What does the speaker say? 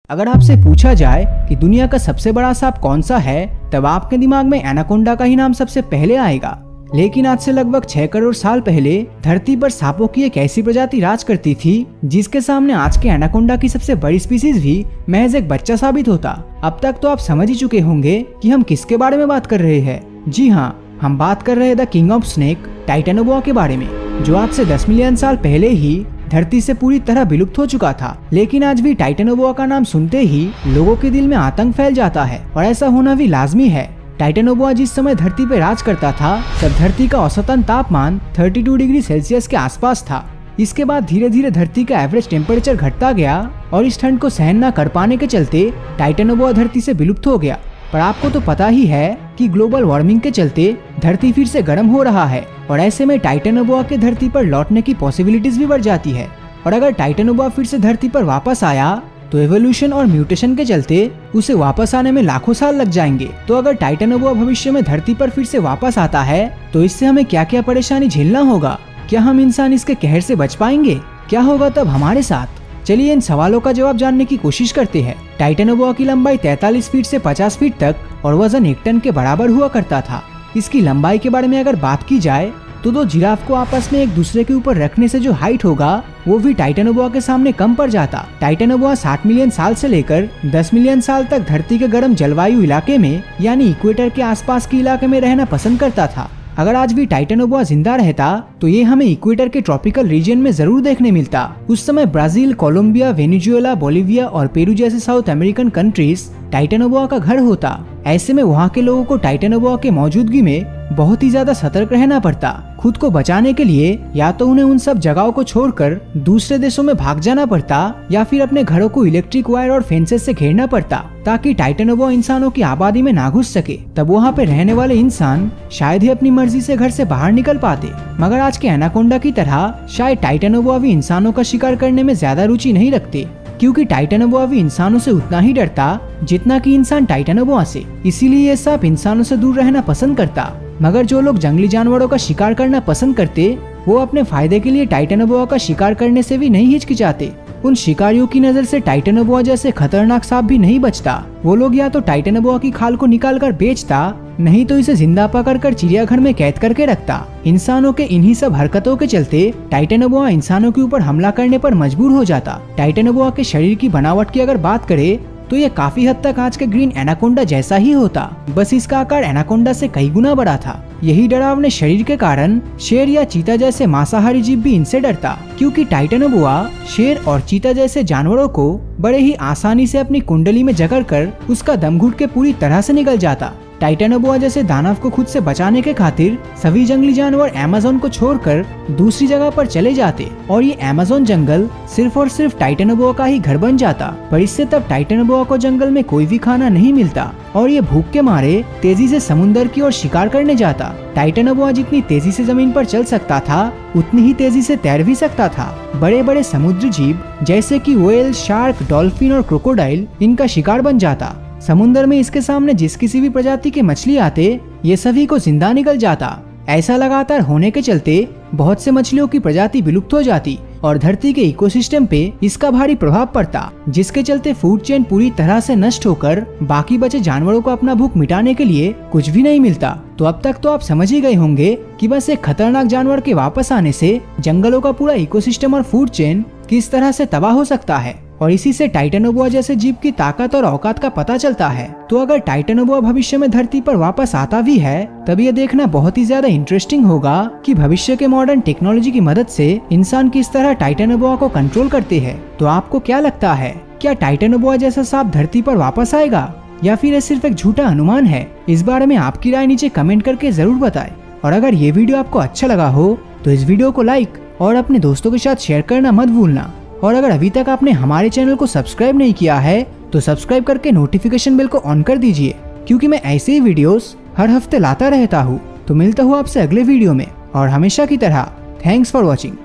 अगर आपसे पूछा जाए कि दुनिया का सबसे बड़ा सांप कौन सा है, तब आपके दिमाग में एनाकोंडा का ही नाम सबसे पहले आएगा। लेकिन आज से लगभग 6 करोड़ साल पहले धरती पर सांपों की एक ऐसी प्रजाति राज करती थी जिसके सामने आज के एनाकोंडा की सबसे बड़ी स्पीसीज भी महज एक बच्चा साबित होता। अब तक तो आप समझ ही चुके होंगे कि हम किसके बारे में बात कर रहे हैं। जी हाँ, हम बात कर रहे हैं the king of snake Titanoboa के बारे में, जो आज से 10 मिलियन साल पहले ही धरती से पूरी तरह विलुप्त हो चुका था। लेकिन आज भी टाइटेनोबोआ का नाम सुनते ही लोगों के दिल में आतंक फैल जाता है, और ऐसा होना भी लाजमी है। टाइटेनोबोआ जिस समय धरती पर राज करता था तब धरती का औसतन तापमान 32 डिग्री सेल्सियस के आसपास था। इसके बाद धीरे धीरे धरती का एवरेज टेम्परेचर घटता गया और इस ठंड को सहन न कर पाने के चलते टाइटेनोबोआ धरती से विलुप्त हो गया। पर आपको तो पता ही है कि ग्लोबल वार्मिंग के चलते धरती फिर से गर्म हो रहा है, और ऐसे में टाइटेनोबोआ के धरती पर लौटने की पॉसिबिलिटीज भी बढ़ जाती है। और अगर टाइटेनोबोआ फिर से धरती पर वापस आया तो एवोल्यूशन और म्यूटेशन के चलते उसे वापस आने में लाखों साल लग जाएंगे। तो अगर टाइटेनोबोआ भविष्य में धरती पर फिर से वापस आता है तो इससे हमें क्या क्या परेशानी झेलना होगा? क्या हम इंसान इसके कहर से बच पाएंगे? क्या होगा तब हमारे साथ? चलिए इन सवालों का जवाब जानने की कोशिश करते हैं। टाइटेनोबोआ की लंबाई 43 फीट से 50 फीट तक और वजन 1 टन के बराबर हुआ करता था। इसकी लंबाई के बारे में अगर बात की जाए तो दो जिराफ को आपस में एक दूसरे के ऊपर रखने से जो हाइट होगा वो भी टाइटेनोबोआ के सामने कम पड़ जाता। टाइटेनोबोआ 60 मिलियन साल से लेकर 10 मिलियन साल तक धरती के गर्म जलवायु इलाके में यानी इक्वेटर के आसपास के इलाके में रहना पसंद करता था। अगर आज भी टाइटेनोबोआ जिंदा रहता तो ये हमें इक्वेटर के ट्रॉपिकल रीजन में जरूर देखने मिलता। उस समय ब्राजील, कोलंबिया, वेनेजुएला, बोलिविया और पेरू जैसे साउथ अमेरिकन कंट्रीज टाइटेनोबोआ का घर होता। ऐसे में वहाँ के लोगों को टाइटेनोबोआ के मौजूदगी में बहुत ही ज्यादा सतर्क रहना पड़ता। खुद को बचाने के लिए या तो उन्हें उन सब जगहों को छोड़कर दूसरे देशों में भाग जाना पड़ता या फिर अपने घरों को इलेक्ट्रिक वायर और फेंसेस से घेरना पड़ता ताकि टाइटेनोबोआ इंसानों की आबादी में ना घुस सके। तब वहाँ पे रहने वाले इंसान शायद ही अपनी मर्जी से घर से बाहर निकल पाते। मगर आज के एनाकोंडा की तरह शायद टाइटेनोबोआ भी इंसानों का शिकार करने में ज्यादा रुचि नहीं रखते, क्योंकि टाइटेनोबोआ भी इंसानों से उतना ही डरता जितना कि इंसान टाइटेनोबोआ से। इसीलिए ये सांप इंसानों से दूर रहना पसंद करता। मगर जो लोग जंगली जानवरों का शिकार करना पसंद करते वो अपने फायदे के लिए टाइटेनोबोआ का शिकार करने से भी नहीं हिचकिचाते। उन शिकारियों की नजर से टाइटेनोबोआ जैसे खतरनाक सांप भी नहीं बचता। वो लोग या तो टाइटेनोबोआ की खाल को निकाल कर बेचता, नहीं तो इसे जिंदा पकड़कर चिड़ियाघर में कैद करके रखता। इंसानों के इन्हीं सब हरकतों के चलते टाइटेनोबोआ इंसानों के ऊपर हमला करने पर मजबूर हो जाता। टाइटेनोबोआ के शरीर की बनावट की अगर बात करें तो ये काफी हद तक आज के ग्रीन एनाकोंडा जैसा ही होता, बस इसका आकार एनाकोंडा से कई गुना बड़ा था। यही डरावने शरीर के कारण शेर या चीता जैसे मांसाहारी जीव भी इनसे डरता, क्योंकि टाइटेनोबोआ शेर और चीता जैसे जानवरों को बड़े ही आसानी से अपनी कुंडली में जकड़कर उसका दम घुट के पूरी तरह से निकल जाता। टाइटेनोबोआ जैसे दानव को खुद से बचाने के खातिर सभी जंगली जानवर अमेज़न को छोड़कर दूसरी जगह पर चले जाते और ये अमेज़न जंगल सिर्फ और सिर्फ टाइटेनोबोआ का ही घर बन जाता। पर इससे तब टाइटेनोबोआ को जंगल में कोई भी खाना नहीं मिलता और ये भूख के मारे तेजी से समुद्र की ओर शिकार करने जाता। टाइटेनोबोआ जितनी तेजी से जमीन पर चल सकता था उतनी ही तेजी से तैर भी सकता था। बड़े बड़े समुद्री जीव जैसे कि व्हेल, शार्क, डॉल्फिन और क्रोकोडाइल इनका शिकार बन जाता। समुद्र में इसके सामने जिस किसी भी प्रजाति के मछली आते ये सभी को जिंदा निकल जाता। ऐसा लगातार होने के चलते बहुत से मछलियों की प्रजाति विलुप्त हो जाती और धरती के इकोसिस्टम पे इसका भारी प्रभाव पड़ता, जिसके चलते फूड चेन पूरी तरह से नष्ट होकर बाकी बचे जानवरों को अपना भूख मिटाने के लिए कुछ भी नहीं मिलता। तो अब तक तो आप समझ ही गए होंगे कि बस एक खतरनाक जानवर के वापस आने से जंगलों का पूरा इकोसिस्टम और फूड चेन किस तरह से तबाह हो सकता है, और इसी से टाइटेनोबोआ जैसे जीव की ताकत और औकात का पता चलता है। तो अगर टाइटेनोबोआ भविष्य में धरती पर वापस आता भी है तब ये देखना बहुत ही ज्यादा इंटरेस्टिंग होगा कि भविष्य के मॉडर्न टेक्नोलॉजी की मदद से इंसान किस तरह टाइटेनोबोआ को कंट्रोल करते हैं। तो आपको क्या लगता है, क्या टाइटेनोबोआ जैसा सांप धरती पर वापस आएगा या फिर ये सिर्फ एक झूठा अनुमान है? इस बारे में आपकी राय नीचे कमेंट करके जरूर बताएं। और अगर ये वीडियो आपको अच्छा लगा हो तो इस वीडियो को लाइक और अपने दोस्तों के साथ शेयर करना मत भूलना। और अगर अभी तक आपने हमारे चैनल को सब्सक्राइब नहीं किया है तो सब्सक्राइब करके नोटिफिकेशन बेल को ऑन कर दीजिए, क्योंकि मैं ऐसे ही वीडियोस हर हफ्ते लाता रहता हूँ। तो मिलता हूँ आपसे अगले वीडियो में, और हमेशा की तरह थैंक्स फॉर वॉचिंग।